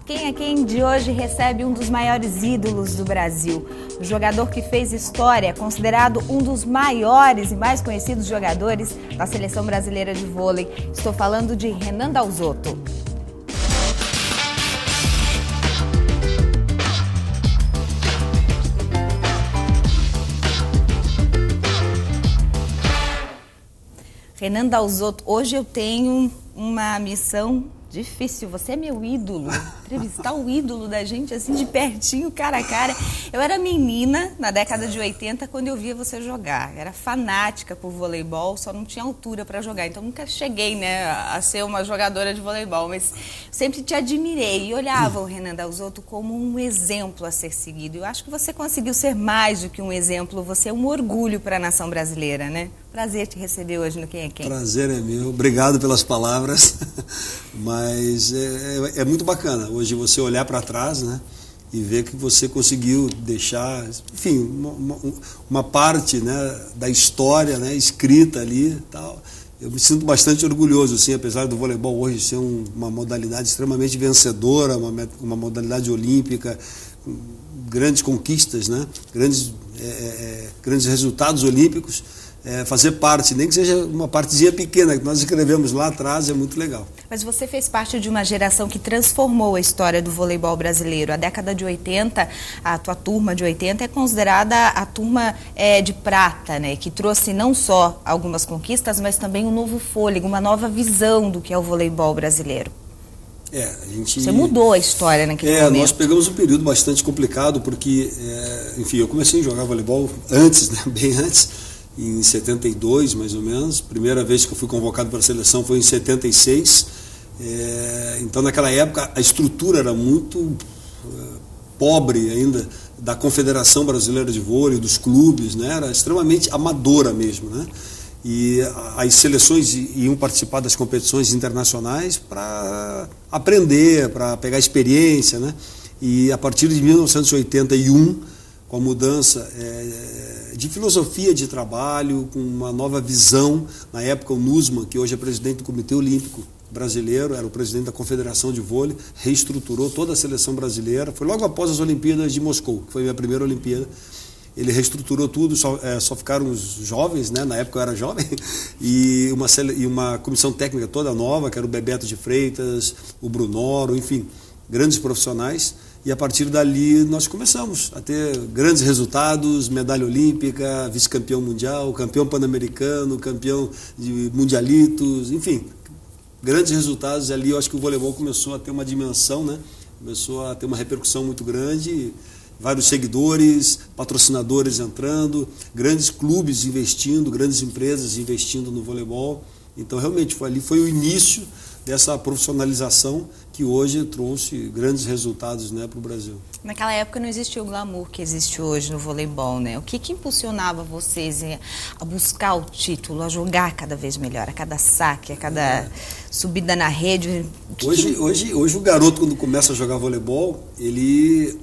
Quem é Quem de hoje recebe um dos maiores ídolos do Brasil. O jogador que fez história, considerado um dos maiores e mais conhecidos jogadores da Seleção Brasileira de Vôlei. Estou falando de Renan Dalzotto. Renan Dalzotto, hoje eu tenho uma missão difícil. Você é meu ídolo. Entrevistar o ídolo da gente assim de pertinho, cara a cara. Eu era menina na década de 80 quando eu via você jogar. Era fanática por voleibol, só não tinha altura para jogar. Então nunca cheguei, né, a ser uma jogadora de voleibol, mas sempre te admirei e olhava o Renan Dalzotto como um exemplo a ser seguido. Eu acho que você conseguiu ser mais do que um exemplo. Você é um orgulho para a nação brasileira, né? Prazer te receber hoje no Quem é Quem. Prazer é meu. Obrigado pelas palavras. Mas é muito bacana hoje você olhar para trás, né, e ver que você conseguiu deixar, enfim, uma parte, né, da história, né, escrita ali, tal. Eu me sinto bastante orgulhoso, assim, apesar do voleibol hoje ser uma modalidade extremamente vencedora, uma modalidade olímpica, grandes conquistas, né, grandes resultados olímpicos. Fazer parte, nem que seja uma partezinha pequena que nós escrevemos lá atrás, é muito legal. Mas você fez parte de uma geração que transformou a história do voleibol brasileiro. A década de 80, a tua turma de 80 é considerada a turma de prata, né? Que trouxe não só algumas conquistas, mas também um novo fôlego, uma nova visão do que é o voleibol brasileiro. Você mudou a história naquele momento. Nós pegamos um período bastante complicado, porque, enfim, eu comecei a jogar voleibol antes, né? Bem antes. Em 72, mais ou menos. Primeira vez que eu fui convocado para a seleção foi em 76. Então, naquela época, a estrutura era muito pobre ainda da Confederação Brasileira de Vôlei, dos clubes, né? Era extremamente amadora mesmo, né? E as seleções iam participar das competições internacionais para aprender, para pegar experiência, né? E a partir de 1981, com a mudança de filosofia de trabalho, com uma nova visão. Na época, o Nussmann, que hoje é presidente do Comitê Olímpico Brasileiro, era o presidente da Confederação de Vôlei, reestruturou toda a seleção brasileira. Foi logo após as Olimpíadas de Moscou, que foi a minha primeira Olimpíada. Ele reestruturou tudo, só ficaram os jovens, né? Na época eu era jovem, e uma comissão técnica toda nova, que era o Bebeto de Freitas, o Brunoro, enfim, grandes profissionais. E a partir dali nós começamos a ter grandes resultados, medalha olímpica, vice-campeão mundial, campeão pan-americano, campeão de mundialitos, enfim, grandes resultados. E ali eu acho que o voleibol começou a ter uma dimensão, né? Começou a ter uma repercussão muito grande, vários seguidores, patrocinadores entrando, grandes clubes investindo, grandes empresas investindo no voleibol. Então realmente ali foi o início dessa profissionalização que hoje trouxe grandes resultados, né, para o Brasil. Naquela época não existia o glamour que existe hoje no voleibol, né? O que impulsionava vocês a buscar o título, a jogar cada vez melhor, a cada saque, a cada subida na rede? Hoje o garoto, quando começa a jogar voleibol,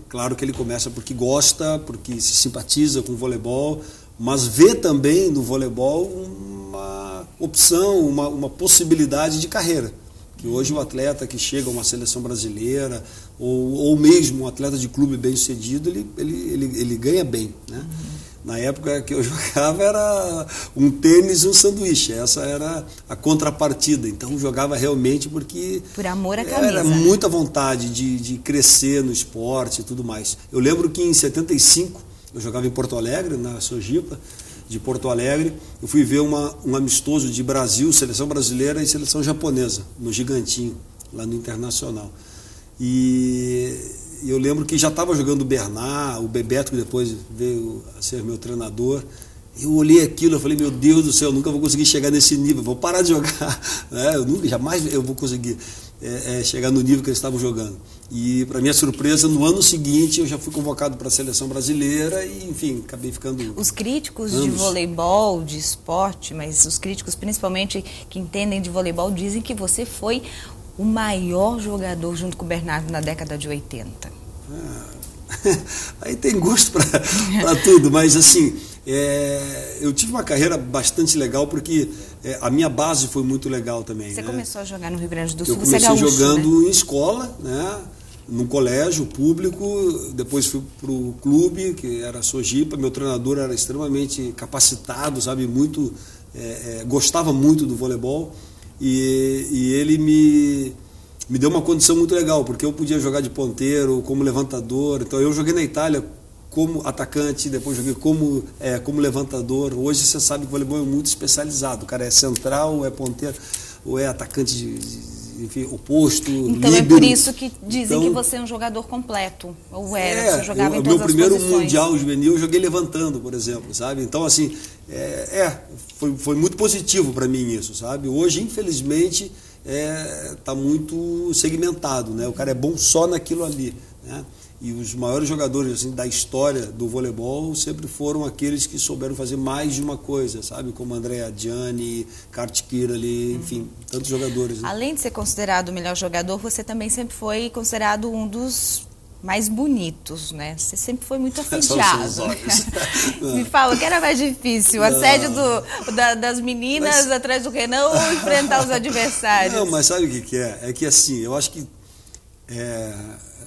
claro que ele começa porque gosta, porque se simpatiza com o voleibol, mas vê também no voleibol uma opção, uma possibilidade de carreira. Que hoje o atleta que chega a uma seleção brasileira, ou mesmo um atleta de clube bem sucedido, ele ganha bem, né? Na época que eu jogava era um tênis e um sanduíche, essa era a contrapartida. Então jogava realmente porque por amor à camisa, era muita vontade de crescer no esporte e tudo mais. Eu lembro que em 75 eu jogava em Porto Alegre, na Sojipa de Porto Alegre. Eu fui ver um amistoso de Brasil, seleção brasileira e seleção japonesa, no Gigantinho, lá no Internacional. E eu lembro que já estava jogando o Bernard, o Bebeto, que depois veio a ser meu treinador. Eu olhei aquilo, eu falei, meu Deus do céu, eu nunca vou conseguir chegar nesse nível, vou parar de jogar, né? Jamais eu vou conseguir chegar no nível que eles estavam jogando. E, para minha surpresa, no ano seguinte eu já fui convocado para a seleção brasileira e, enfim, acabei ficando... Os críticos de voleibol, de esporte, mas os críticos principalmente que entendem de voleibol, dizem que você foi o maior jogador junto com o Bernardo na década de 80. Aí tem gosto para tudo, mas assim... eu tive uma carreira bastante legal porque a minha base foi muito legal também. Você né? começou a jogar no Rio Grande do Sul, eu comecei você é gaúcho, jogando né? em escola, né? num colégio público, depois fui para o clube, que era a Sojipa. Meu treinador era extremamente capacitado, sabe, muito, gostava muito do voleibol, e ele me deu uma condição muito legal, porque eu podia jogar de ponteiro, como levantador. Então eu joguei na Itália como atacante, depois joguei como levantador. Hoje você sabe que o voleibol é muito especializado, o cara é central, ou é ponteiro, ou é atacante enfim, oposto, então líbero. É por isso que dizem que você é um jogador completo, ou era, você jogava em todas as posições. Meu primeiro mundial juvenil eu joguei levantando, por exemplo, sabe? Então, assim, foi muito positivo para mim isso, sabe? Hoje, infelizmente, tá muito segmentado, né? O cara é bom só naquilo ali, né? E os maiores jogadores assim, da história do voleibol sempre foram aqueles que souberam fazer mais de uma coisa, sabe? Como Andrea Gianni, Kurt Kirali, enfim, tantos jogadores. Né? Além de ser considerado o melhor jogador, você também sempre foi considerado um dos mais bonitos, né? Você sempre foi muito assediado. Me fala, o que era mais difícil? O assédio das meninas atrás do Renan ou enfrentar os adversários? Não, mas sabe o que é? É que assim, eu acho que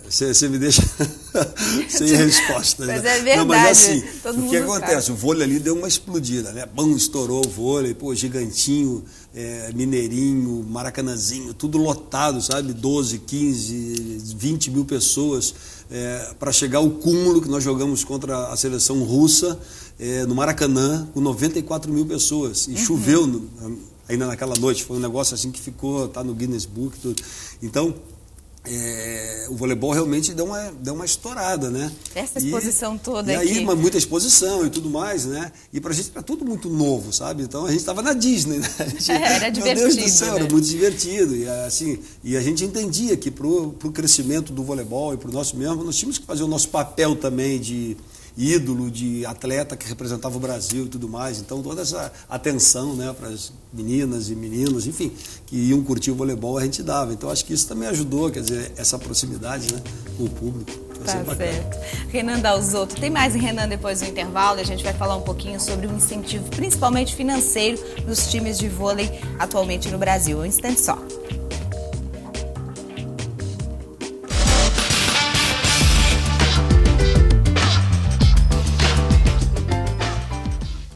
você me deixa sem resposta. Mas né? é verdade. Não, mas assim, o que acontece? O vôlei ali deu uma explodida, né? Bom, estourou o vôlei, pô, Gigantinho, Mineirinho, Maracanãzinho, tudo lotado, sabe? 12, 15, 20 mil pessoas, para chegar ao cúmulo que nós jogamos contra a seleção russa no Maracanã, com 94 mil pessoas. E choveu ainda naquela noite, foi um negócio assim que ficou, tá no Guinness Book, tudo. Então, o voleibol realmente deu uma estourada, né? Essa exposição toda aqui. E aí, muita exposição e tudo mais, né? E pra gente era tudo muito novo, sabe? Então a gente estava na Disney, né? Era divertido. Meu Deus do céu, era muito divertido. E, assim, a gente entendia que pro crescimento do voleibol e pro nosso mesmo, nós tínhamos que fazer o nosso papel também de ídolo, de atleta que representava o Brasil e tudo mais. Então, toda essa atenção, né, para as meninas e meninos, enfim, que iam curtir o voleibol, a gente dava. Então, acho que isso também ajudou, quer dizer, essa proximidade, né, com o público. Tá certo. Renan Dalzotto, tem mais em Renan depois do intervalo. A gente vai falar um pouquinho sobre o incentivo, principalmente financeiro, dos times de vôlei atualmente no Brasil. Um instante só.